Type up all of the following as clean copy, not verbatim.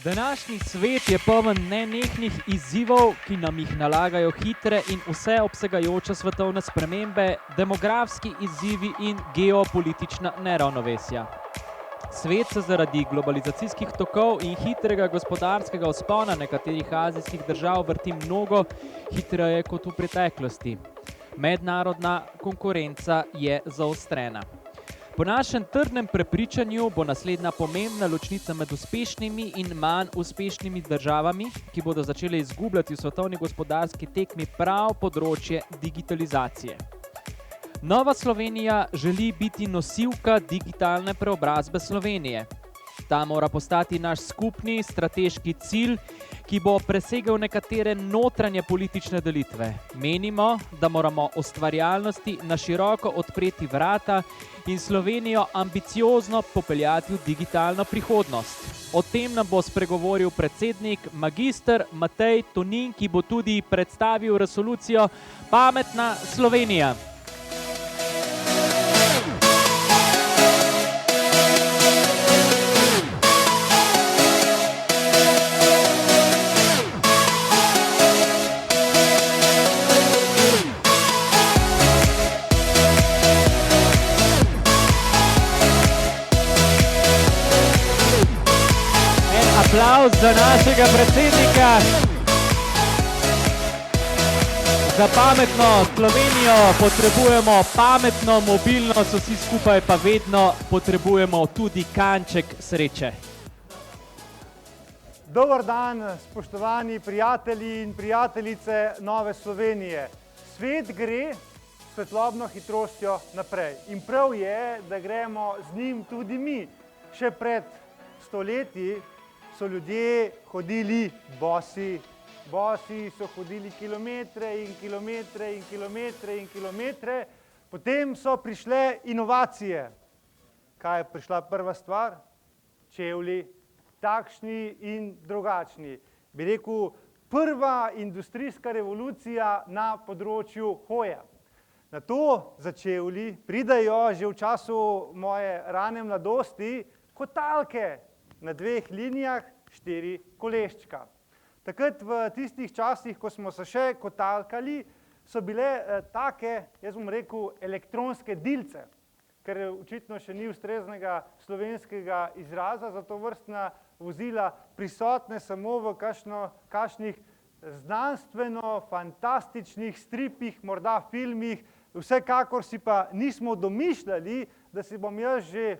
Današnji svet je poln nenehnih izzivov, ki nam jih nalagajo hitre in vseobsegajoče svetovne spremembe, demografski izzivi in geopolitična neravnovesja. Svet se zaradi globalizacijskih tokov in hitrega gospodarskega vzpona nekaterih azijskih držav vrti mnogo hitreje kot v preteklosti. Mednarodna konkurenca je zaostrena. Po našem trdnem prepričanju bo naslednja pomembna ločnica med uspešnimi in manj uspešnimi državami, ki bodo začele izgubljati v svetovni gospodarski tekmi prav področje digitalizacije. Nova Slovenija želi biti nosilka digitalne preobrazbe Slovenije. Ta mora postati naš skupni strateški cilj, ki bo presegel nekatere notranje politične delitve. Menimo, da moramo ustvarjalnosti na široko odpreti vrata in Slovenijo ambiciozno popeljati v digitalno prihodnost. O tem nam bo spregovoril predsednik magister Matej Tonin, ki bo tudi predstavil resolucijo Pametna Slovenija. Aplavz za našega predsednika. Za pametno Slovenijo potrebujemo pametno mobilnost, vsi skupaj pa vedno potrebujemo tudi kanček sreče. Dober dan, spoštovani prijatelji in prijateljice Nove Slovenije. Svet gre s svetlobno hitrostjo naprej in prav je, da gremo z njim tudi mi. Še pred stoletji so ljudje hodili bosi. Bosi so hodili kilometre in kilometre in kilometre in kilometre. Potem so prišle inovacije. Kaj je prišla prva stvar? Čevlji, takšni in drugačni. Bi rekel, prva industrijska revolucija na področju hoje. Na to za čevlji pridajo že v času moje rane mladosti kotalke. Na dveh linijah 4 koleščka. Takrat v tistih časih, ko smo se še kotalkali, so bile take, jaz bom rekel, elektronske dilce, ker očitno še ni ustreznega slovenskega izraza za to vrstna vozila, prisotne samo v kakšnih znanstveno-fantastičnih stripih, morda filmih, vsekakor si pa nismo domišljali, da si bom jaz že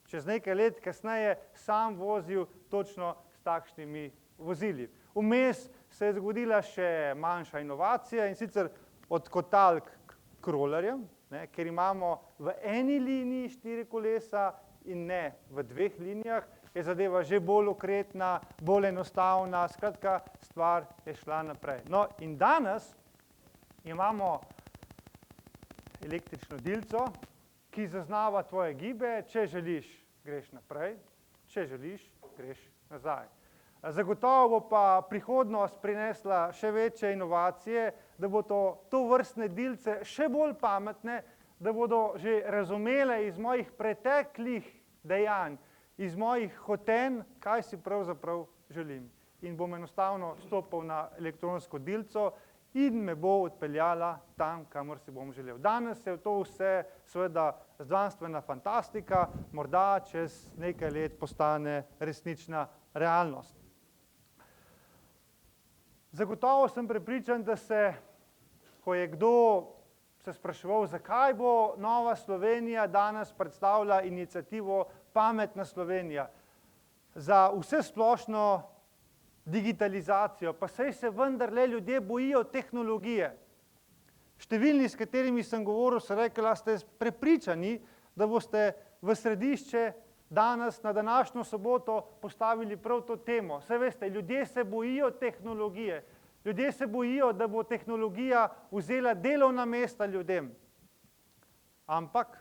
čez nekaj let kasneje sam vozil točno s takšnimi vozili. Vmes se je zgodila še manjša inovacija in sicer od kotalk k rolerjem, ker imamo v eni liniji 4 kolesa in ne v 2 linijah, je zadeva že bolj okretna, bolj enostavna, skratka, stvar je šla naprej. No in danes imamo električno dilco, ki zaznava tvoje gibe, če želiš, greš naprej, če želiš, greš nazaj. Zagotovo bo pa prihodnost prinesla še večje inovacije, da bo to vrstne dilce še bolj pametne, da bodo že razumele iz mojih preteklih dejanj, iz mojih hotenj, kaj si pravzaprav želim. In bom enostavno stopil na elektronsko dilco in me bo odpeljala tam, kamor si bom želel. Danes je to vse seveda znanstvena fantastika, morda čez nekaj let postane resnična realnost. Zagotovo sem prepričan, da ko je kdo se spraševal, zakaj bo Nova Slovenija danes predstavila iniciativo Pametna Slovenija za vsesplošno digitalizacijo, pa saj se vendarle ljudje bojijo tehnologije. Številni, s katerimi sem govoril, so rekli, da ste prepričani, da boste v središče danes, na današnjo soboto, postavili prav to temo. Saj veste, ljudje se bojijo tehnologije. Ljudje se bojijo, da bo tehnologija vzela delovna mesta ljudem. Ampak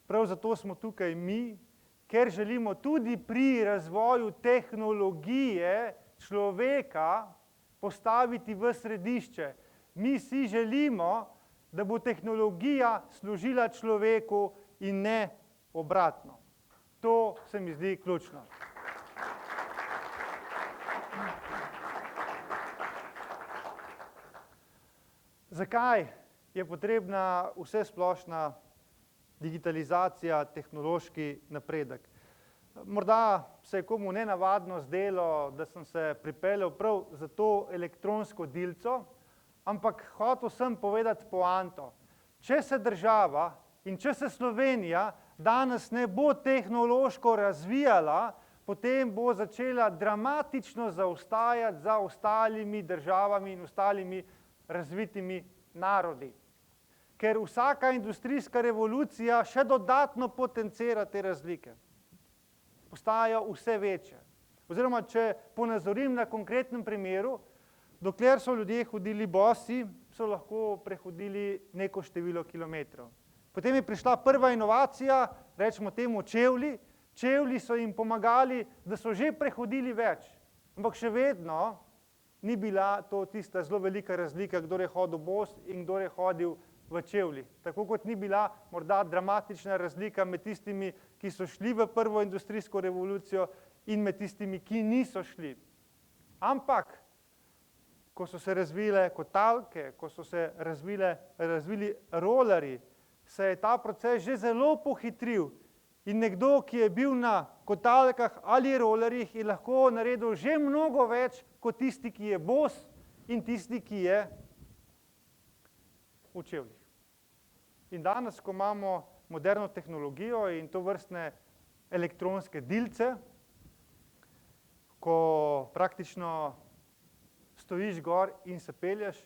prav zato smo tukaj mi, ker želimo tudi pri razvoju tehnologije človeka postaviti v središče. Mi si želimo, da bo tehnologija služila človeku in ne obratno. To se mi zdi ključno. Zakaj je potrebna vsesplošna digitalizacija, tehnološki napredek? Morda se je komu nenavadno zdelo, da sem se pripeljal prav za to elektronsko dilco, ampak hotel sem povedati poanto. Če se država in če se Slovenija danes ne bo tehnološko razvijala, potem bo začela dramatično zaostajati za ostalimi državami in ostalimi razvitimi narodi. Ker vsaka industrijska revolucija še dodatno potencira te razlike. Postajajo vse večje. Oziroma, če ponazorim na konkretnem primeru, dokler so ljudje hodili bosi, so lahko prehodili neko število kilometrov. Potem je prišla prva inovacija, rečemo temu čevlji. Čevlji so jim pomagali, da so že prehodili več. Ampak še vedno ni bila to tista zelo velika razlika, kdo je hodil bos in kdo je hodil v čevljih. Tako kot ni bila morda dramatična razlika med tistimi, ki so šli v prvo industrijsko revolucijo in med tistimi, ki niso šli. Ampak, ko so se razvile kotalke, ko so se razvili rolerji, se je ta proces že zelo pohitril. In nekdo, ki je bil na kotalkah ali rolerjih, je lahko naredil že mnogo več kot tisti, ki je bos in tisti, ki je v čevljih. In danes, ko imamo moderno tehnologijo in to vrstne elektronske dilce, ko praktično stojiš gor in se pelješ,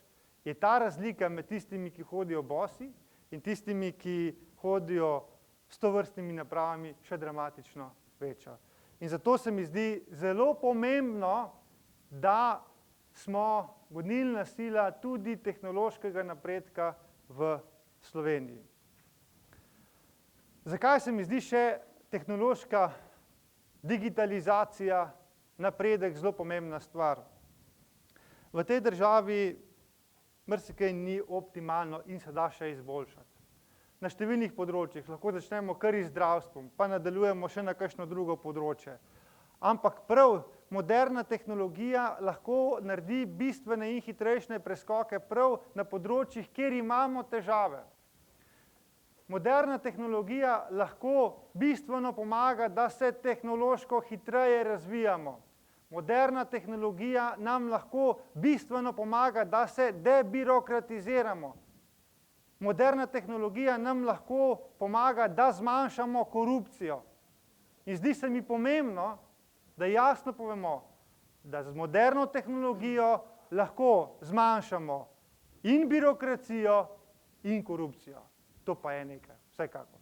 je ta razlika med tistimi, ki hodijo bosi in tistimi, ki hodijo s tovrstnimi napravami še dramatično večja. In zato se mi zdi zelo pomembno, da smo gonilna sila tudi tehnološkega napredka v Sloveniji. Zakaj se mi zdi še tehnološka digitalizacija, napredek zelo pomembna stvar? V tej državi marsikaj ni optimalno in se da še izboljšati. Na številnih področjih, lahko začnemo kar z zdravstvom, pa nadaljujemo še na kakšno drugo področje. Ampak prav moderna tehnologija lahko naredi bistvene in hitrejše preskoke prav na področjih, kjer imamo težave. Moderna tehnologija lahko bistveno pomaga, da se tehnološko hitreje razvijamo. Moderna tehnologija nam lahko bistveno pomaga, da se debirokratiziramo. Moderna tehnologija nam lahko pomaga, da zmanjšamo korupcijo. In zdi se mi pomembno, da jasno povemo, da z moderno tehnologijo lahko zmanjšamo in birokracijo in korupcijo. To pa je nekaj, vsekakor.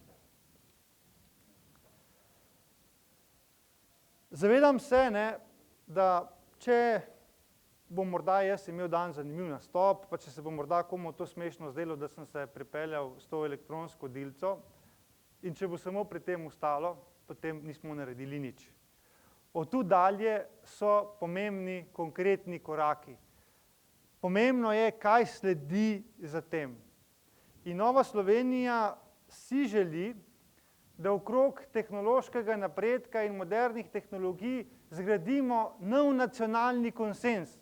Zavedam se, da če bom morda jaz imel dan zanimiv nastop, pa če se bo morda komu to smešno zdelo, da sem se pripeljal s to elektronsko dilco in če bo samo pri tem ostalo, potem nismo naredili nič. Od tu dalje so pomembni konkretni koraki. Pomembno je, kaj sledi za tem. In Nova Slovenija si želi, da okrog tehnološkega napredka in modernih tehnologij zgradimo nov nacionalni konsenz.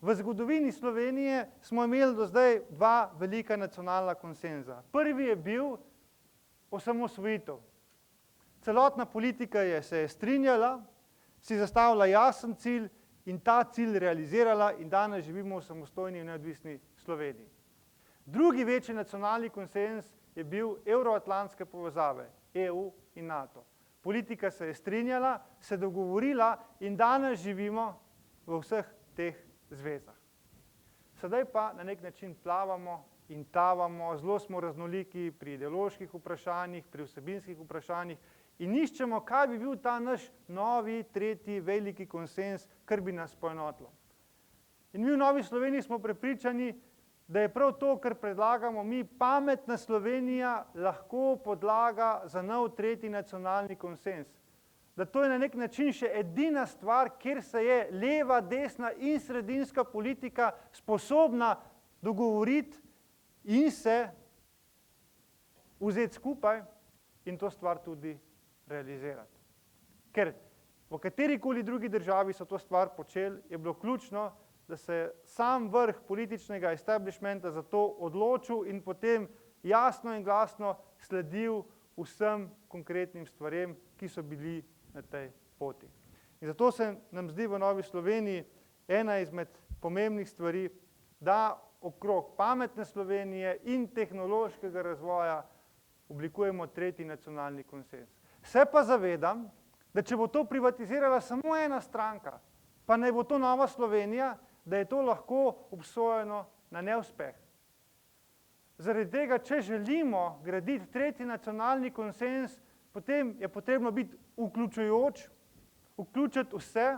V zgodovini Slovenije smo imeli do zdaj dva velika nacionalna konsenza. Prvi je bil osamosvojitev. Celotna politika se je strinjala, si zastavila jasen cilj in ta cilj realizirala in danes živimo v samostojni in neodvisni Sloveniji. Drugi večji nacionalni konsenz je bil evroatlantske povezave, EU in NATO. Politika se je strinjala, se dogovorila in danes živimo v vseh teh zvezah. Sedaj pa na nek način plavamo in tavamo, zelo smo raznoliki pri ideoloških vprašanjih, pri vsebinskih vprašanjih in iščemo, kaj bi bil ta naš novi, tretji, veliki konsenz, kar bi nas poenotilo. In mi v Novi Sloveniji smo prepričani, da je prav to, kar predlagamo mi, pametna Slovenija, lahko podlaga za nov tretji nacionalni konsenz. Da to je na nek način še edina stvar, kjer se je leva, desna in sredinska politika sposobna dogovoriti in se vzeti skupaj in to stvar tudi realizirati. Ker v katerikoli drugi državi so to stvar počeli, je bilo ključno, da se sam vrh političnega establishmenta za to odločil in potem jasno in glasno sledil vsem konkretnim stvarem, ki so bili na tej poti. In zato se nam zdi v Novi Sloveniji ena izmed pomembnih stvari, da okrog pametne Slovenije in tehnološkega razvoja oblikujemo tretji nacionalni konsens. Se pa zavedam, da če bo to privatizirala samo ena stranka, pa naj bo to Nova Slovenija, da je to lahko obsojeno na neuspeh. Zaradi tega, če želimo graditi tretji nacionalni konsens, potem je potrebno biti vključujoč, vključiti vse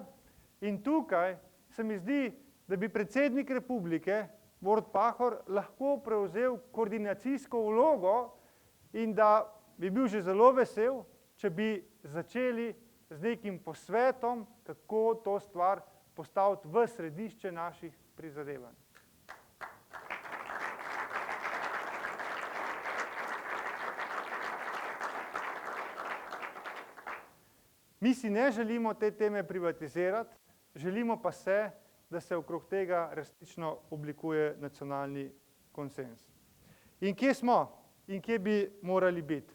in tukaj se mi zdi, da bi predsednik republike, Borut Pahor, lahko prevzel koordinacijsko vlogo in da bi bil že zelo vesel, če bi začeli z nekim posvetom, kako to stvar postaviti v središče naših prizadevanj. Mi si ne želimo te teme privatizirati, želimo pa se, da se okrog tega resnično oblikuje nacionalni konsens. In kje smo? In kje bi morali biti?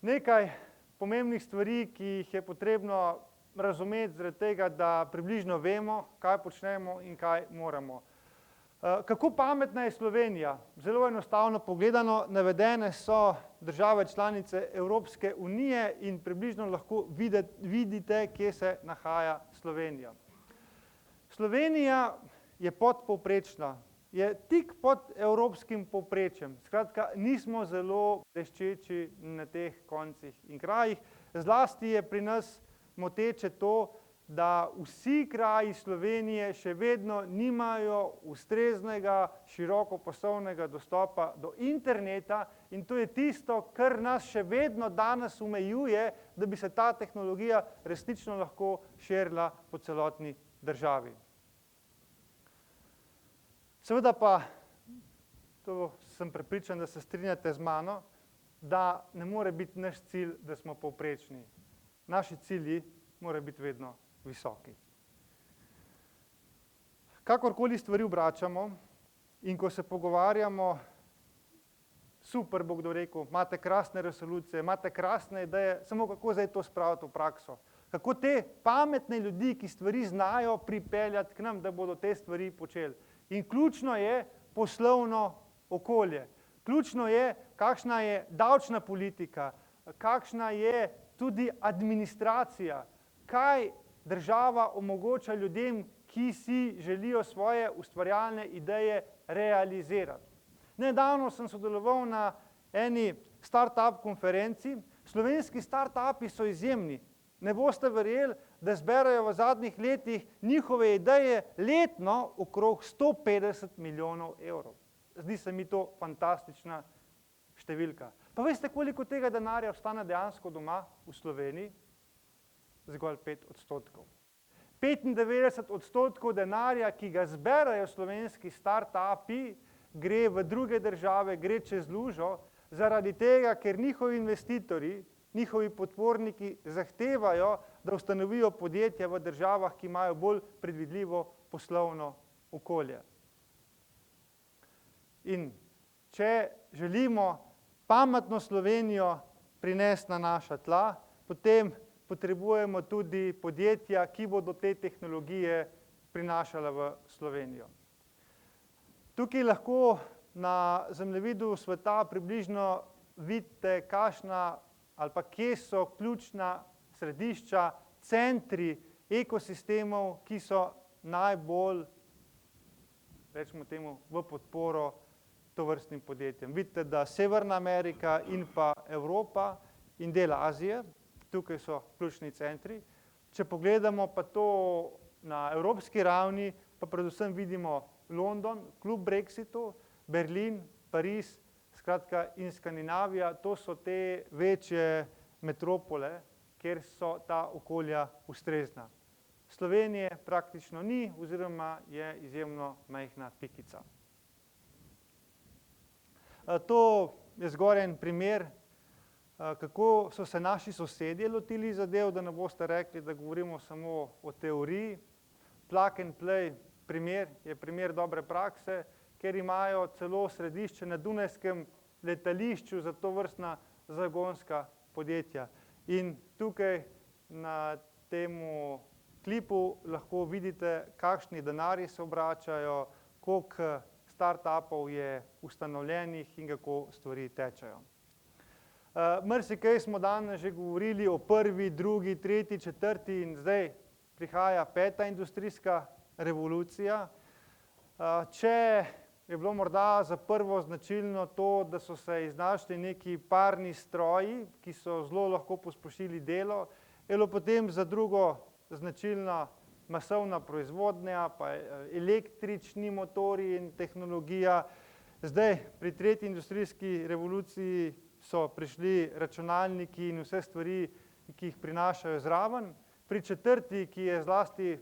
Nekaj pomembnih stvari, ki jih je potrebno razumeti zaradi tega, da približno vemo, kaj počnemo in kaj moramo. Kako pametna je Slovenija? Zelo enostavno pogledano, navedene so države članice Evropske unije in približno lahko vidite, kje se nahaja Slovenija. Slovenija je podpovprečna, je tik pod evropskim povprečjem. Skratka, nismo zelo bleščeči na teh koncih in krajih. Zlasti je pri nas moteče to, da vsi kraji Slovenije še vedno nimajo ustreznega širokopasovnega dostopa do interneta in to je tisto, kar nas še vedno danes omejuje, da bi se ta tehnologija resnično lahko širila po celotni državi. Seveda pa, to sem prepričan, da se strinjate z mano, da ne more biti naš cilj, da smo povprečni. Naši cilji morajo biti vedno visoki. Kakorkoli stvari obračamo in ko se pogovarjamo, super bo kdo rekel, imate krasne resolucije, imate krasne ideje, samo kako zdaj to spraviti v prakso. Kako te pametne ljudi, ki stvari znajo, pripeljati k nam, da bodo te stvari počeli. In ključno je poslovno okolje. Ključno je, kakšna je davčna politika, kakšna je tudi administracija, kaj država omogoča ljudem, ki si želijo svoje ustvarjalne ideje realizirati. Nedavno sem sodeloval na eni start-up konferenci. Slovenski start-upi so izjemni. Ne boste verjeli, da zberajo v zadnjih letih njihove ideje letno okrog 150 milijonov evrov. Zdi se mi to fantastična številka. Pa veste, koliko tega denarja ostane dejansko doma v Sloveniji? Zgolj 5%. 95% denarja, ki ga zberajo slovenski start-upi, gre v druge države, gre čez lužo, zaradi tega, ker njihovi investitorji, njihovi podporniki zahtevajo, da ustanovijo podjetja v državah, ki imajo bolj predvidljivo poslovno okolje. In če želimo pametno Slovenijo prinesti na naša tla, potem potrebujemo tudi podjetja, ki bodo te tehnologije prinašala v Slovenijo. Tukaj lahko na zemljevidu sveta približno vidite, kakšna ali pa kje so ključna središča, centri ekosistemov, ki so najbolj, rečemo temu, v podporo tovrstnim podjetjem. Vidite, da Severna Amerika in pa Evropa in del Azije, tukaj so ključni centri. Če pogledamo pa to na evropski ravni, pa predvsem vidimo London, kljub Brexitu, Berlin, Pariz, skratka in Skandinavija, to so te večje metropole, kjer so ta okolja ustrezna. Slovenije praktično ni oziroma je izjemno majhna pikica. To je zgoraj en primer, kako so se naši sosedje lotili zadev, da ne boste rekli, da govorimo samo o teoriji. Plug and play je primer dobre prakse, ker imajo celo središče na Dunajskem letališču za tovrstna zagonska podjetja. In tukaj na temu klipu lahko vidite, kakšni denarji se obračajo, koliko startupov je ustanovljenih in kako stvari tečejo. Marsikaj smo danes že govorili o prvi, drugi, tretji, četrti in zdaj prihaja peta industrijska revolucija. Če je bilo morda za prvo značilno to, da so se iznašli neki parni stroji, ki so zelo lahko pospešili delo, je bilo potem za drugo značilna masovna proizvodnja, pa električni motorji in tehnologija. Zdaj, pri tretji industrijski revoluciji so prišli računalniki in vse stvari, ki jih prinašajo zraven. Pri četrti, ki je zlasti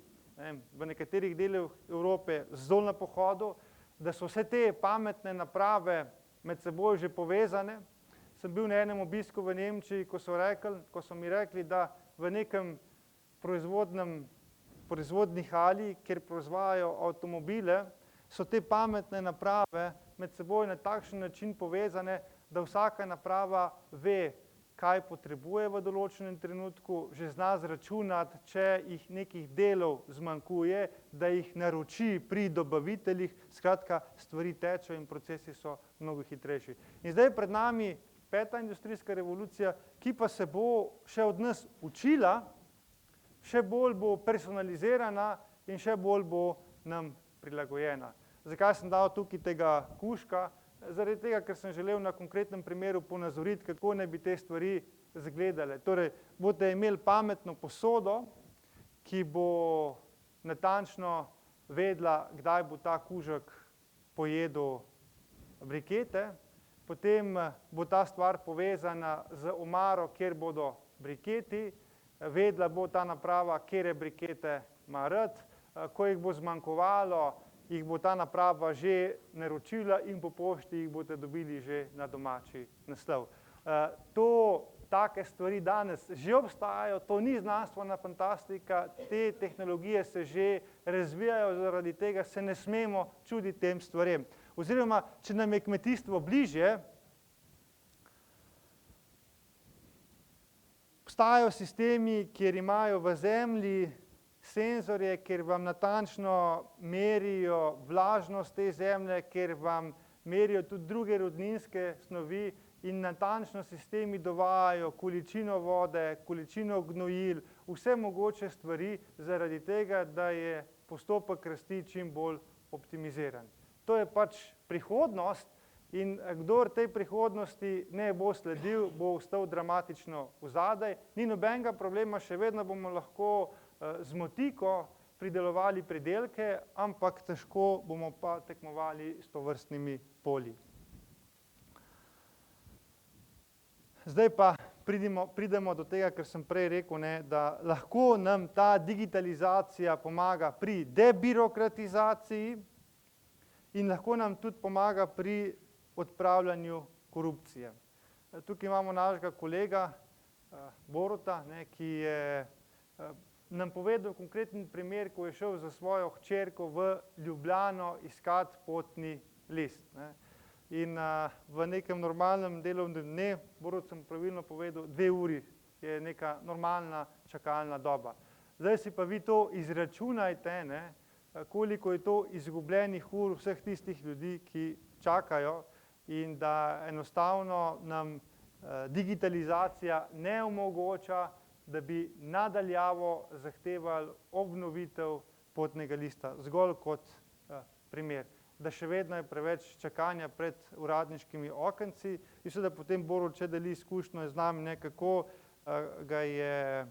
v nekaterih delih Evrope zelo na pohodu, da so vse te pametne naprave med seboj že povezane. Sem bil na enem obisku v Nemčiji, ko so mi rekli, da v nekem proizvodni hali, kjer proizvajajo avtomobile, so te pametne naprave med seboj na takšen način povezane, da vsaka naprava ve, kaj potrebuje v določenem trenutku, že zna zračunati, če jih nekih delov zmanjkuje, da jih naroči pri dobaviteljih, skratka, stvari tečejo in procesi so mnogo hitrejši. In zdaj pred nami peta industrijska revolucija, ki pa se bo še od nas učila, še bolj bo personalizirana in še bolj bo nam prilagojena. Zakaj sem dal tukaj tega kužka? Zaradi tega, ker sem želel na konkretnem primeru ponazoriti, kako naj bi te stvari izgledale. Torej, boste imeli pametno posodo, ki bo natančno vedela, kdaj bo ta kužek pojedel brikete, potem bo ta stvar povezana z omaro, kjer bodo briketi, vedela bo ta naprava, kjer brikete ima rad, ko jih bo zmanjkovalo, jih bo ta naprava že naročila in po pošti jih boste dobili že na domači naslov. Take stvari danes že obstajajo, to ni znanstvena fantastika, te tehnologije se že razvijajo, zaradi tega se ne smemo čuditi tem stvarem. Oziroma, če nam je kmetijstvo bližje, obstajajo sistemi, kjer imajo v zemlji senzorje, kjer vam natančno merijo vlažnost te zemlje, kjer vam merijo tudi druge rodninske snovi in natančno sistemi dovajajo količino vode, količino gnojil, vse mogoče stvari, zaradi tega, da je postopek rasti čim bolj optimiziran. To je pač prihodnost in kdor tej prihodnosti ne bo sledil, bo ostal dramatično vzadaj. Ni nobenega problema, še vedno bomo lahko z motiko pridelovali pridelke, ampak težko bomo pa tekmovali s tovrstnimi polji. Zdaj pa pridemo do tega, kar sem prej rekel, da lahko nam ta digitalizacija pomaga pri debirokratizaciji in lahko nam tudi pomaga pri odpravljanju korupcije. Tukaj imamo našega kolega Boruta, ki je nam povedal konkreten primer, ko je šel za svojo hčerko v Ljubljano iskat potni list. In v nekem normalnem delovnem dnevu, Borut sem pravilno povedal, 2 uri je neka normalna čakalna doba. Zdaj si pa vi to izračunajte, koliko je to izgubljenih ur vseh tistih ljudi, ki čakajo in da enostavno nam digitalizacija ne omogoča, da bi nadaljavo zahtevali obnovitev potnega lista, zgolj kot primer. Da še vedno je preveč čakanja pred uradniškimi okenci in seveda potem Borut, če deli izkušnjo z nami, kako ga je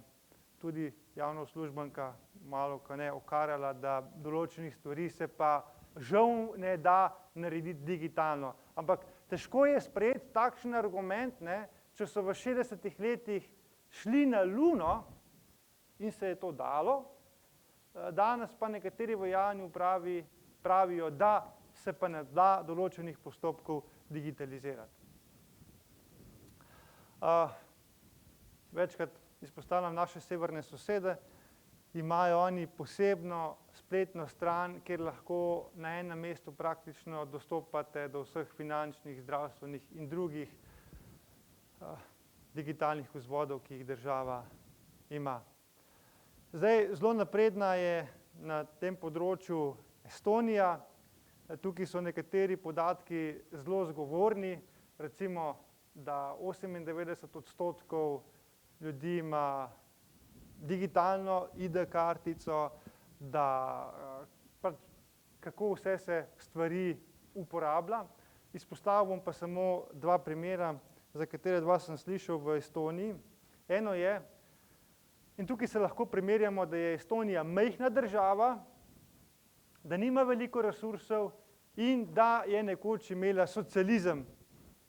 tudi javna uslužbenka malo okarala, da določenih stvari se pa žal ne da narediti digitalno. Ampak težko je sprejeti takšen argument, če so v 60 letih šli na Luno in se je to dalo, danes pa nekateri v javni upravi pravijo, da se pa ne da določenih postopkov digitalizirati. Večkrat izpostavljam naše severne sosede, imajo oni posebno spletno stran, kjer lahko na enem mestu praktično dostopate do vseh finančnih, zdravstvenih in drugih digitalnih vzvodov, ki jih država ima. Zdaj, zelo napredna je na tem področju Estonija. Tukaj so nekateri podatki zelo zgovorni, recimo, da 98% ljudi ima digitalno ID-kartico, da kako vse se stvari uporablja. Izpostavil bom pa samo dva primera, za katere dva sem slišal v Estoniji. Eno je, in tukaj se lahko primerjamo, da je Estonija majhna država, da nima veliko resursov in da je nekoč imela socializem,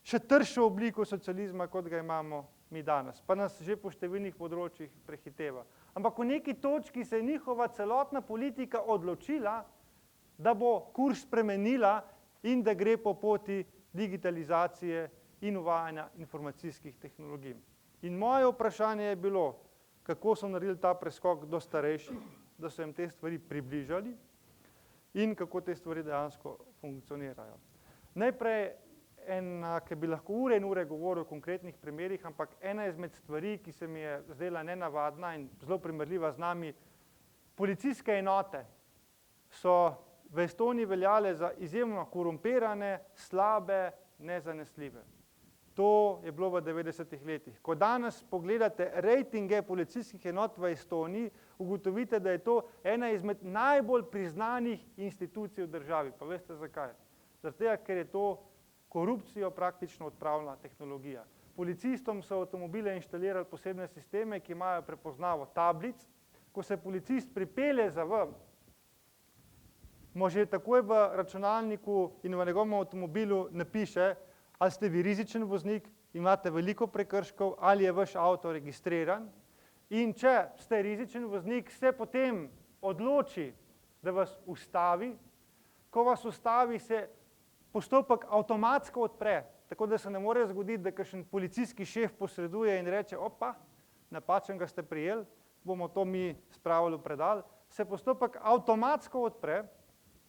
še tršo obliko socializma, kot ga imamo mi danes, pa nas že po številnih področjih prehiteva. Ampak v neki točki se je njihova celotna politika odločila, da bo kurs spremenila in da gre po poti digitalizacije in uvajanja informacijskih tehnologij. In moje vprašanje je bilo, kako so naredili ta preskok do starejših, da so jim te stvari približali in kako te stvari dejansko funkcionirajo. Najprej ki bi lahko ure in ure govoril o konkretnih primerih, ampak ena izmed stvari, ki se mi je zdela nenavadna in zelo primerljiva z nami, policijske enote so v Estoniji veljale za izjemno korumpirane, slabe, nezanesljive. To je bilo v 90-ih letih. Ko danes pogledate rejtinge policijskih enot v Estoniji, ugotovite, da je to ena izmed najbolj priznanih institucij v državi. Pa veste zakaj? Zaradi tega, ker je to korupcijo praktično odpravljena tehnologija. Policistom so avtomobile inštalirali posebne sisteme, ki imajo prepoznavo tablic. Ko se policist pripelje za vam, mu že takoj v računalniku in v njegovem avtomobilu napiše, ali ste vi rizičen voznik, imate veliko prekrškov, ali je vaš avto registriran. In če ste rizičen voznik, se potem odloči, da vas ustavi. Ko vas ustavi, se postopek avtomatsko odpre, tako da se ne more zgoditi, da kakšen policijski šef posreduje in reče, opa, napačen ga ste prijeli, bomo to mi spravili v predal. Se postopek avtomatsko odpre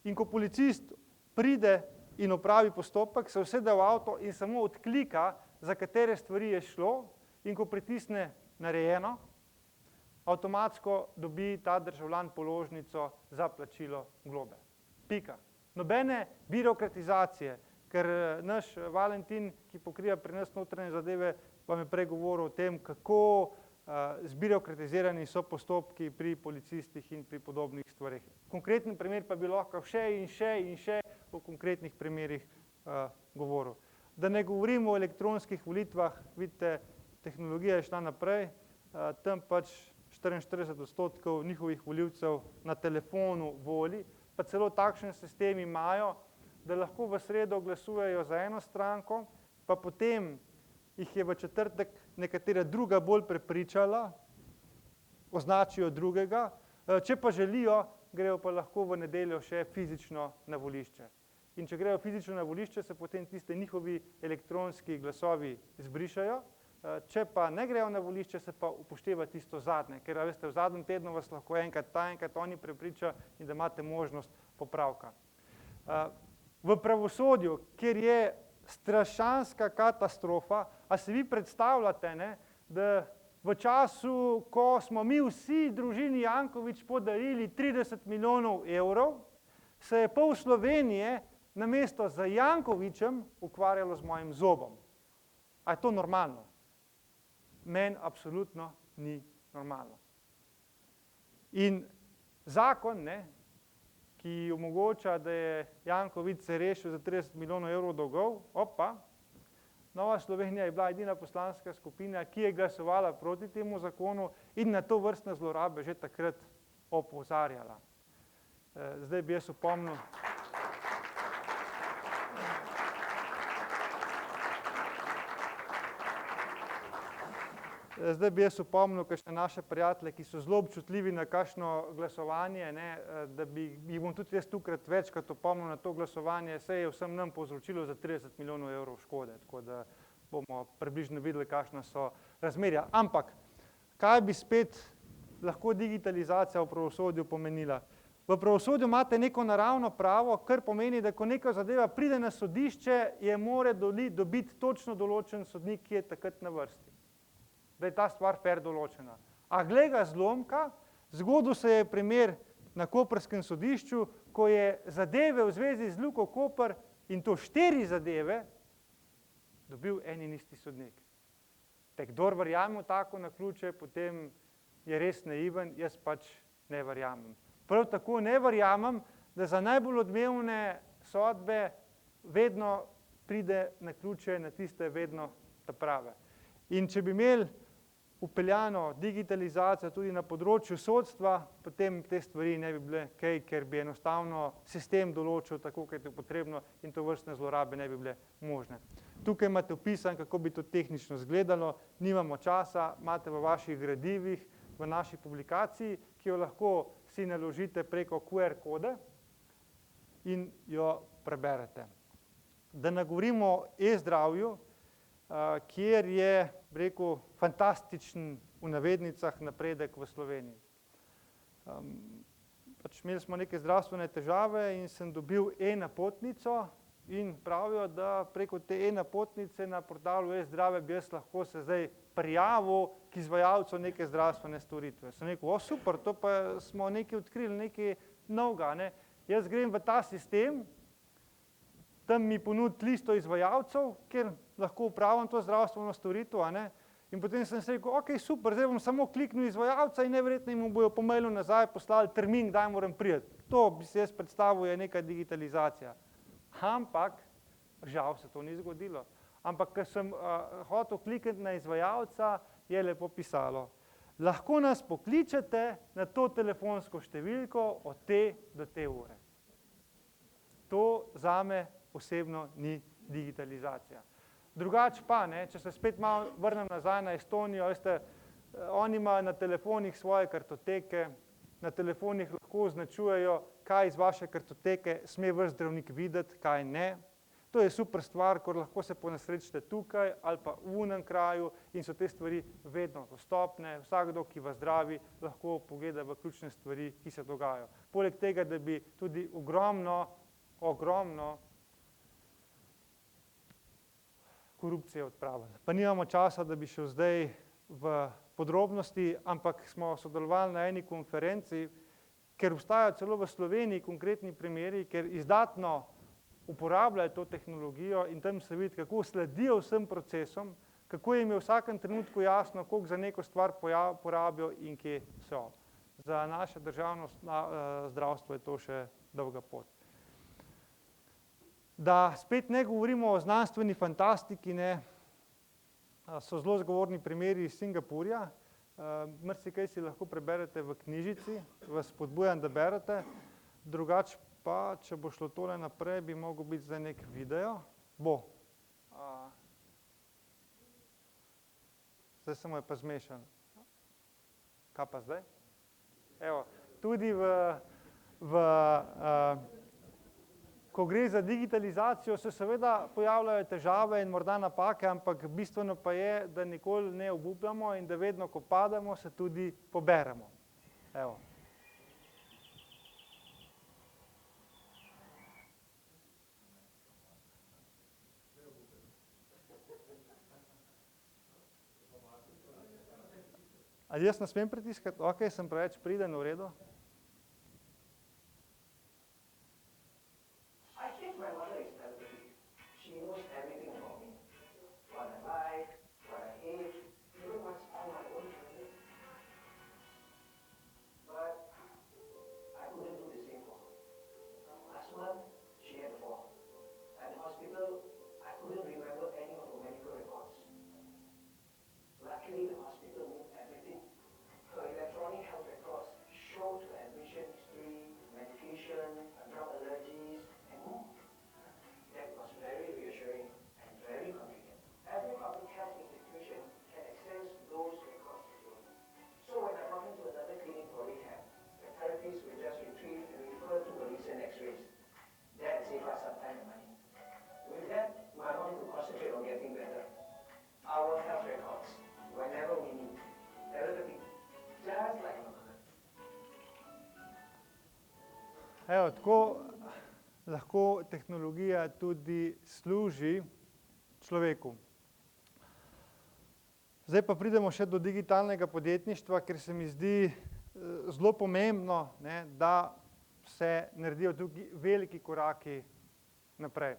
in ko policist pride in opravi postopek, se usede v avto in samo odklika, za katere stvari je šlo, in ko pritisne narejeno, avtomatsko dobi ta državljan položnico za plačilo globe. Pika. Nobene birokratizacije, ker naš Valentin, ki pokriva pri nas notranje zadeve, vam je prej govoril o tem, kako zbirokratizirani so postopki pri policistih in pri podobnih stvareh. Konkreten primer pa bi lahko še in še in še o konkretnih primerih govoril. Da ne govorimo o elektronskih volitvah, vidite, tehnologija je šla naprej, tam pač 44% njihovih volivcev na telefonu voli, pa celo takšen sistem imajo, da lahko v sredo glasujejo za eno stranko, pa potem jih je v četrtek nekatera druga bolj prepričala, označijo drugega, če pa želijo, grejo pa lahko v nedeljo še fizično na volišče. In če grejo fizično na volišče, se potem tiste njihovi elektronski glasovi izbrišajo, če pa ne grejo na volišče, se pa upošteva tisto zadnje, ker veste, v zadnjem tednu vas lahko enkrat ta, enkrat oni prepriča in da imate možnost popravka. V pravosodju, kjer je strašanska katastrofa, a si vi predstavljate, ne, da v času, ko smo mi vsi družini Janković podarili 30 milijonov evrov, se je pol Slovenije namesto z Jankovićem ukvarjalo z mojim zobom. A je to normalno? Meni absolutno ni normalno. In zakon, ne, ki omogoča, da je Janković se rešil za 30 milijonov evrov dolgov, opa, Nova Slovenija je bila edina poslanska skupina, ki je glasovala proti temu zakonu in na to vrstne zlorabe že takrat opozarjala. Zdaj bi jaz opomnil. Zdaj bi jaz opomnil kakšne naše prijatelje, ki so zelo občutljivi na kakšno glasovanje, ne, da bi jih bom tudi jaz tukaj večkrat opomnil na to glasovanje, saj je vsem nam povzročilo za 30 milijonov evrov škode, tako da bomo približno videli, kakšna so razmerja. Ampak, kaj bi spet lahko digitalizacija v pravosodju pomenila? V pravosodju imate neko naravno pravo, kar pomeni, da ko neka zadeva pride na sodišče, je mora dobiti točno določen sodnik, ki je takrat na vrsti. Da je ta stvar fair določena. A glej ga zlomka, zgodil se je primer na koprskem sodišču, ko je zadeve v zvezi z Luko Koper, in to 4 zadeve, dobil en in isti sodnik. Kdor verjame v tako naključje, potem je res naiven, jaz pač ne verjamem. Prav tako ne verjamem, da za najbolj odmevne sodbe vedno pride naključje na tiste vedno ta prave. In če bi imeli vpeljano digitalizacijo tudi na področju sodstva, potem te stvari ne bi bile kaj, ker bi enostavno sistem določil tako, kot je potrebno in to vrstne zlorabe ne bi bile možne. Tukaj imate opisan, kako bi to tehnično izgledalo, nimamo časa, imate v vaših gradivih, v naši publikaciji, ki jo lahko si naložite preko QR kode in jo preberete. Da ne govorimo o e-zdravju, kjer je, rekel, fantastičen v navednicah napredek v Sloveniji. Imeli smo neke zdravstvene težave in sem dobil e-napotnico in pravijo, da preko te e-napotnice na portalu e-zdrave bi jaz lahko se zdaj prijavil k izvajalcu neke zdravstvene storitve. Sem rekel, super, to pa smo nekaj odkrili, nekaj novega, ne. Jaz grem v ta sistem, tam mi ponudi listo izvajalcev, kjer lahko upravljam to zdravstveno storitev, a ne. In potem sem se rekel, ok, super, zdaj bom samo kliknil izvajalca in neverjetno mu bojo po mailu nazaj poslali termin, kdaj moram priti. To bi se jaz predstavil, je neka digitalizacija. Ampak, žal se to ni zgodilo. Ampak, ko sem hotel klikati na izvajalca, je lepo pisalo, lahko nas pokličete na to telefonsko številko od te do te ure. To zame osebno ni digitalizacija. Drugače pa, ne, če se spet malo vrnem nazaj na Estonijo, veste, oni imajo na telefonih svoje kartoteke, na telefonih lahko označujejo, kaj iz vaše kartoteke sme vaš zdravnik videti, kaj ne. To je super stvar, ko lahko se ponesrečite tukaj ali pa v unem kraju in so te stvari vedno dostopne. Vsakdo, ki vas zdravi, lahko pogleda v ključne stvari, ki se dogajajo. Poleg tega, da bi tudi ogromno korupcije odpravili. Pa nimamo časa, da bi šel zdaj v podrobnosti, ampak smo sodelovali na eni konferenci, ker obstajajo celo v Sloveniji konkretni primeri, ker izdatno uporabljajo to tehnologijo in tam se vidi, kako sledijo vsem procesom, kako jim je v vsakem trenutku jasno, koliko za neko stvar porabijo in kje so. Za naše državno zdravstvo je to še dolga pot. Da spet ne govorimo o znanstveni fantastiki, ne, so zelo zgovorni primeri iz Singapurja. Marsikaj si lahko preberete v knjižici, vas spodbujam, da berete. Drugače pa, če bo šlo tole naprej, bi mogel biti zdaj nek video. Bo. Zdaj se mu je pa zmešan. Kaj pa zdaj? Evo, tudi ko gre za digitalizacijo, se seveda pojavljajo težave in morda napake, ampak bistveno pa je, da nikoli ne obupamo in da vedno, ko pademo, se tudi poberemo. Evo. Ali jaz ne smem pritiskati? Ok, sem preveč priden, v redu. Luckily, the hospital moved everything. Her electronic health records showed Evo, tako lahko tehnologija tudi služi človeku. Zdaj pa pridemo še do digitalnega podjetništva, ker se mi zdi zelo pomembno, ne, da se naredijo tukaj veliki koraki naprej.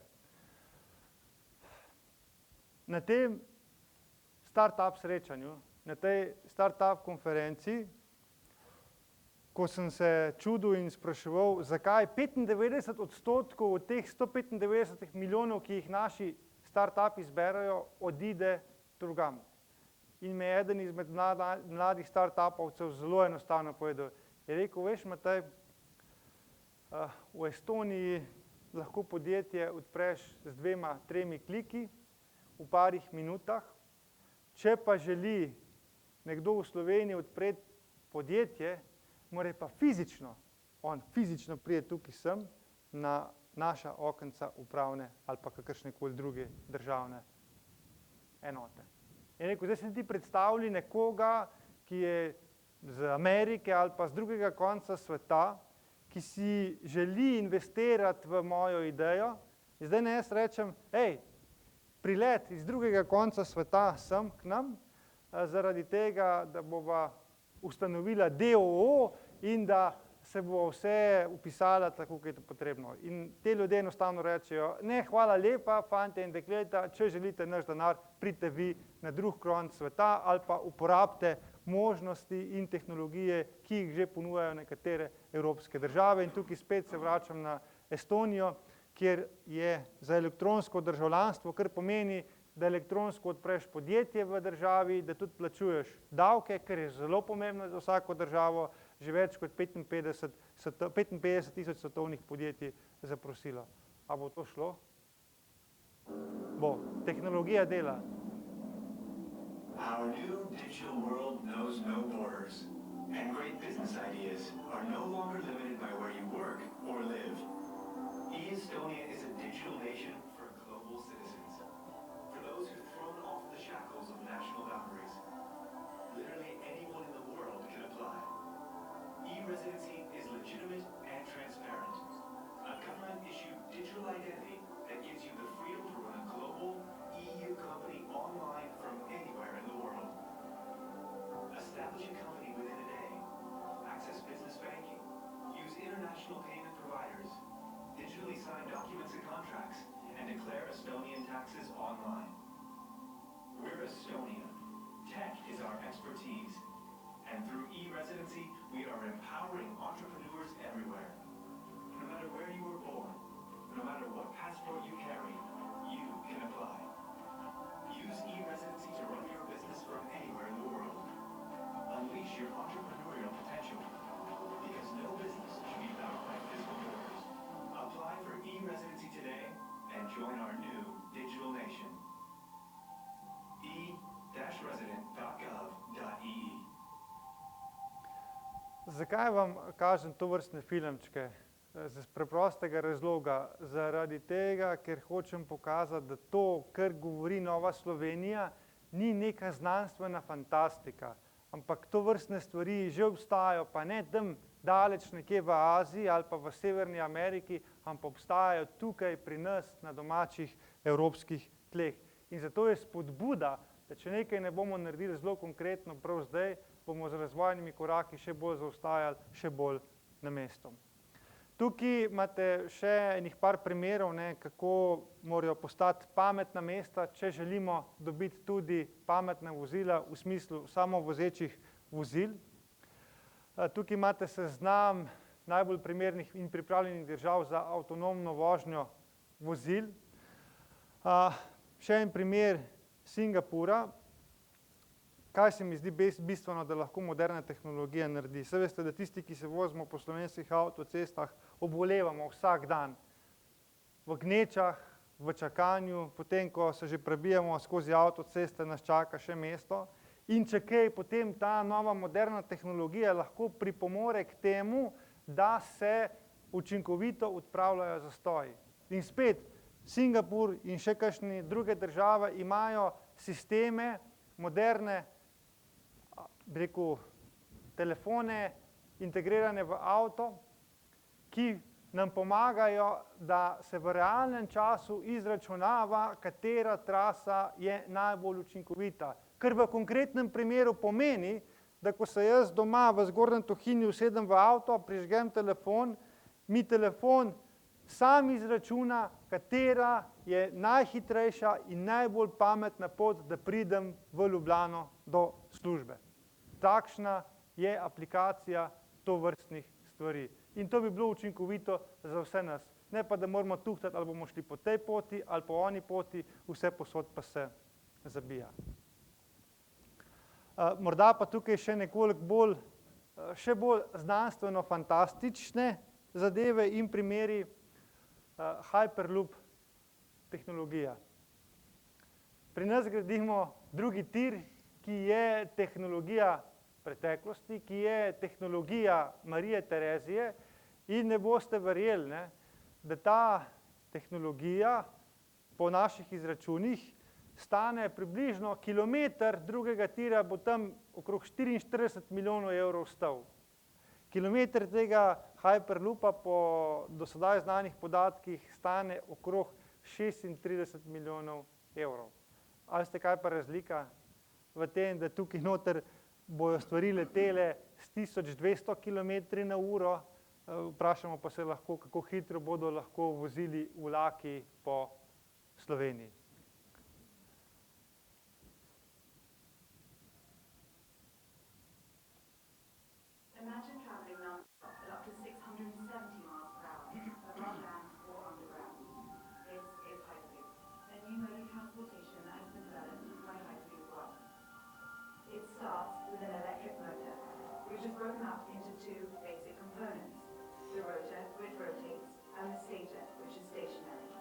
Na tem startup srečanju, na tej startup konferenci, ko sem se čudil in spraševal, zakaj 95% od teh 195 milijonov, ki jih naši startupi zberajo, odide drugam. In me je eden izmed mladih startupovcev zelo enostavno povedal. Je rekel, veš, Matej, v Estoniji lahko podjetje odpreš z 2-3 kliki v parih minutah. Če pa želi nekdo v Sloveniji odpreti podjetje, mora pa fizično priti tukaj sem na naša okenca upravne ali pa kakršnekoli druge državne enote. Je rekel, zdaj se ti predstavlji nekoga, ki je z Amerike ali pa z drugega konca sveta, ki si želi investirati v mojo idejo, in zdaj ne jaz rečem, hej, prilet iz drugega konca sveta sem k nam, zaradi tega, da bova ustanovila DOO in da se bo vse upisala tako, kot je to potrebno. In te ljudje enostavno rečejo, ne, hvala lepa, fantje in dekleta, če želite naš denar, pridite vi na drug konec sveta ali pa uporabite možnosti in tehnologije, ki jih že ponujajo nekatere evropske države. In tukaj spet se vračam na Estonijo, kjer je za elektronsko državljanstvo, kar pomeni, da elektronsko odpreš podjetje v državi, da tudi plačuješ davke, kar je zelo pomembno za vsako državo, že več kot 55 tisoč svetovnih podjetij zaprosilo. A bo to šlo? Bo. Tehnologija dela. Our new digital world knows no borders, and great business ideas are no longer limited by where you work or live. E-Estonia is a digital nation for global citizens, for those who've thrown off the shackles of national boundaries. Literally anyone in the world can apply. E-residency is legitimate and transparent. A government-issued digital identity that gives you the freedom to run a global EU company online from anywhere in the world. Establish a company within a day. Access business banking. Use international payment providers. Digitally sign documents and contracts. And declare Estonian taxes online. We're Estonia. Tech is our expertise. And through e-residency, we are empowering entrepreneurs everywhere. No matter where you were born, no matter what passport you carry, you can apply. Use e-residency to run your business from anywhere in the world. Unleash your entrepreneurial potential, because no business should be bound by physical borders. Apply for e-residency today and join our new digital nation. e-resident.gov.ee. Zakaj vam kažem to vrstne filmčke? Z preprostega razloga. Zaradi tega, ker hočem pokazati, da to, kar govori Nova Slovenija, ni neka znanstvena fantastika, ampak to vrstne stvari že obstajajo, pa ne tam daleč nekje v Aziji ali pa v Severni Ameriki, ampak obstajajo tukaj pri nas na domačih evropskih tleh. In zato je spodbuda, da če nekaj ne bomo naredili zelo konkretno prav zdaj, bomo z razvojnimi koraki še bolj zaostajali, še bolj na mestu. Tukaj imate še enih par primerov, ne, kako morajo postati pametna mesta, če želimo dobiti tudi pametna vozila v smislu samovozečih vozil. Tukaj imate seznam najbolj primernih in pripravljenih držav za avtonomno vožnjo vozil. Še en primer Singapura. Kaj se mi zdi bistveno, da lahko moderna tehnologija naredi? Saj veste, da tisti, ki se vozimo po slovenskih avtocestah, obolevamo vsak dan. V gnečah, v čakanju, potem, ko se že prebijamo skozi avtoceste, nas čaka še mesto. In če kaj, potem ta nova moderna tehnologija lahko pripomore k temu, da se učinkovito odpravljajo zastoji. In spet, Singapur in še kakšne druge države imajo sisteme, moderne, bi rekel, telefone integrirane v avto, ki nam pomagajo, da se v realnem času izračunava, katera trasa je najbolj učinkovita. Kar v konkretnem primeru pomeni, da ko se jaz doma v Zgornjem Tuhinju usedem v avto, prižgem telefon, mi telefon sam izračuna, katera je najhitrejša in najbolj pametna pot, da pridem v Ljubljano do službe. Takšna je aplikacija tovrstnih stvari. In to bi bilo učinkovito za vse nas. Ne pa, da moramo tuhtati, ali bomo šli po tej poti ali po oni poti, vse posod pa se zabija. Morda pa tukaj še nekoliko bolj, še bolj znanstveno-fantastične zadeve in primeri. Hyperloop tehnologija. Pri nas gradimo drugi tir, ki je tehnologija preteklosti, ki je tehnologija Marije Terezije in ne boste verjeli, ne, da ta tehnologija po naših izračunih stane približno kilometer drugega tira, bo tam okrog 44 milijonov evrov stal. Kilometer tega Hyperloopa po do sedaj znanih podatkih stane okrog 36 milijonov evrov. Ali ste kaj pa razlika v tem, da tukaj noter bojo stvari letele s 1200 km na uro, vprašamo pa se lahko, kako hitro bodo lahko vozili vlaki po Sloveniji. Imagine traveling non-stop at up to 670 miles per hour, above land or underground. This is Hyperloop, a new mode of transportation that has been developed by Hyperloop One. It starts with an electric motor, which is broken up into two basic components: the rotor, which rotates, and the stator, which is stationary.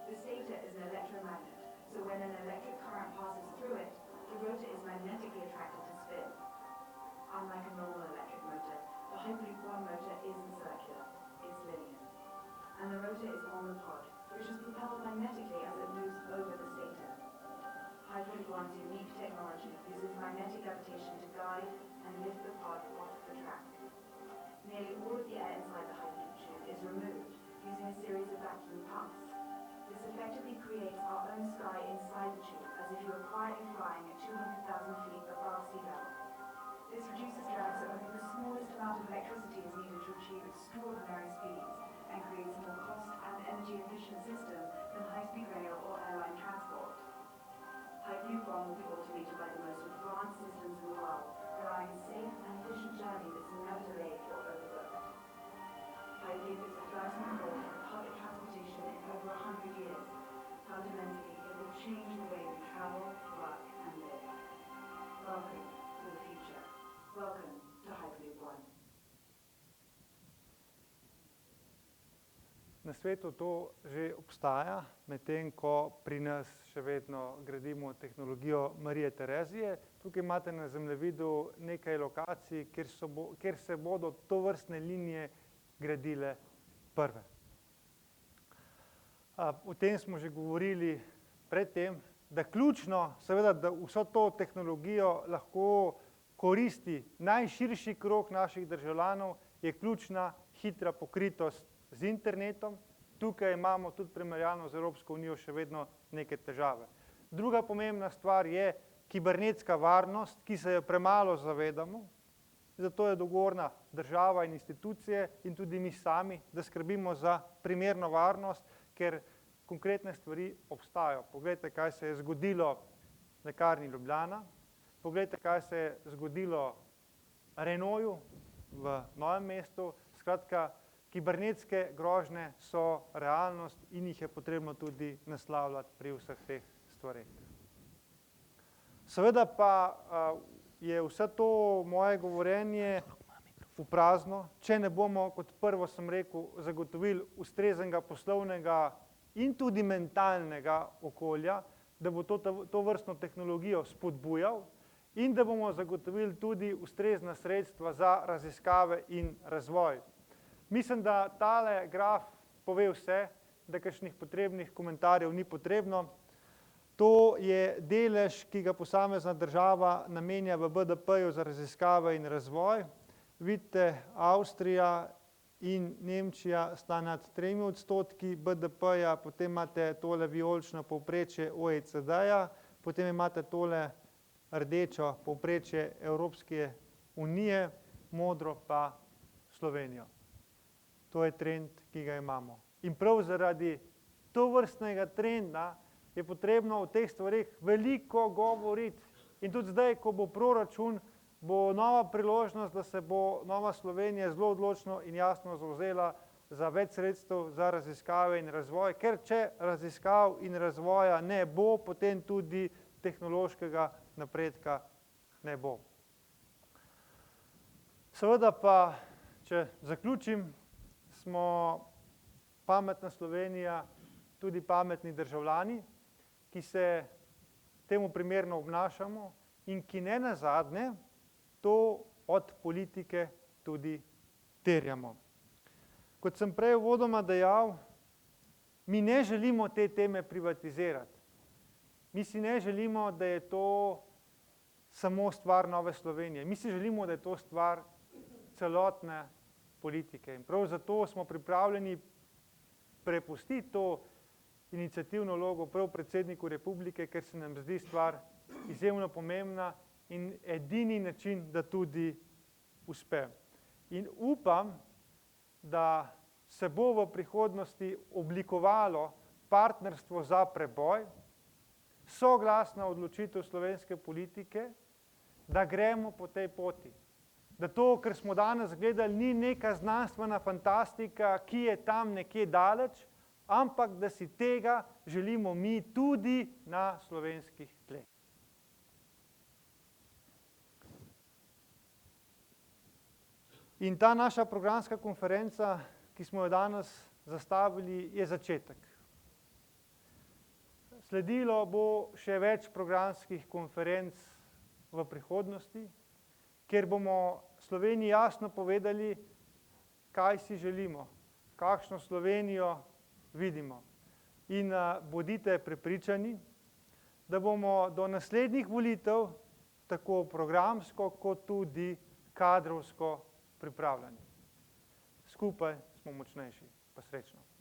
The stator is an electromagnet, so when an electric current passes through it, the rotor is magnetically attracted to spin. Unlike a normal electric motor, the Hyperloop One motor isn't circular, it's linear. And the rotor is on the pod, which is propelled magnetically as it moves over the stator. Hyperloop One's unique technology uses magnetic levitation to guide and lift the pod off the track. Nearly all of the air inside the Hyperloop tube is removed using a series of vacuum pumps. This effectively creates our own sky inside the tube, as if you were quietly flying at 200,000 feet above sea level. This reduces drag so only the smallest amount of electricity is needed to achieve extraordinary speeds and creates a more cost and energy efficient system than high-speed rail or airline transport. Hyperloop One will be automated by the most advanced systems in the world, allowing a safe and efficient journey that's never delayed or overbooked. Hyperloop is the first model of public transportation in over 100 years. Fundamentally, it will change the way we travel, work and live. Welcome to the future. Welcome to Hyperloop One. Na svetu to že obstaja, medtem ko pri nas še vedno gradimo tehnologijo Marije Terezije. Tukaj imate na zemljevidu nekaj lokacij, kjer se bodo tovrstne linije gradile prve. O tem smo že govorili predtem, da ključno, seveda, da vso to tehnologijo lahko koristi najširši krog naših državljanov, je ključna hitra pokritost z internetom. Tukaj imamo tudi primerjalno z Evropsko unijo še vedno neke težave. Druga pomembna stvar je kibernetska varnost, ki se jo premalo zavedamo. Zato je odgovorna država in institucije in tudi mi sami, da skrbimo za primerno varnost, ker konkretne stvari obstajajo. Poglejte, kaj se je zgodilo v Lekarni Ljubljana. Poglejte, kaj se je zgodilo Renaultu v Novem mestu. Skratka, kibernetske grožnje so realnost in jih je potrebno tudi naslavljati pri vseh teh stvareh. Seveda pa je vse to moje govorjenje v prazno, če ne bomo, kot prvo sem rekel, zagotovili ustreznega poslovnega in tudi mentalnega okolja, da bo to vrstno tehnologijo spodbujal in da bomo zagotovili tudi ustrezna sredstva za raziskave in razvoj. Mislim, da tale graf pove vse, da kakšnih potrebnih komentarjev ni potrebno. To je delež, ki ga posamezna država namenja v BDP-ju za raziskave in razvoj. Vidite, Avstrija in Nemčija sta nad 3% BDP-ja, potem imate tole vijolično povprečje OECD-ja, potem imate tole rdečo povprečje Evropske unije, modro pa Slovenijo. To je trend, ki ga imamo. In prav zaradi tovrstnega trenda je potrebno o teh stvareh veliko govoriti. In tudi zdaj, ko bo proračun, bo nova priložnost, da se bo Nova Slovenija zelo odločno in jasno zavzela za več sredstev za raziskave in razvoj, ker če raziskav in razvoja ne bo, potem tudi tehnološkega napredka ne bo. Seveda pa, če zaključim, smo pametna Slovenija tudi pametni državljani, ki se temu primerno obnašamo in ki ne nazadnje to od politike tudi terjamo. Kot sem prej uvodoma dejal, mi ne želimo te teme privatizirati. Mi si ne želimo, da je to samo stvar Nove Slovenije. Mi si želimo, da je to stvar celotne politike. In prav zato smo pripravljeni prepustiti to iniciativno vlogo prav predsedniku republike, ker se nam zdi stvar izjemno pomembna in edini način, da tudi uspe. In upam, da se bo v prihodnosti oblikovalo partnerstvo za preboj, soglasna odločitev slovenske politike, da gremo po tej poti. Da to, kar smo danes gledali, ni neka znanstvena fantastika, ki je tam nekje daleč, ampak da si tega želimo mi tudi na slovenskih tleh. In ta naša programska konferenca, ki smo jo danes zastavili, je začetek. Sledilo bo še več programskih konferenc v prihodnosti, kjer bomo Sloveniji jasno povedali, kaj si želimo, kakšno Slovenijo vidimo. In bodite prepričani, da bomo do naslednjih volitev tako programsko kot tudi kadrovsko pripravljeni. Skupaj smo močnejši. Pa srečno.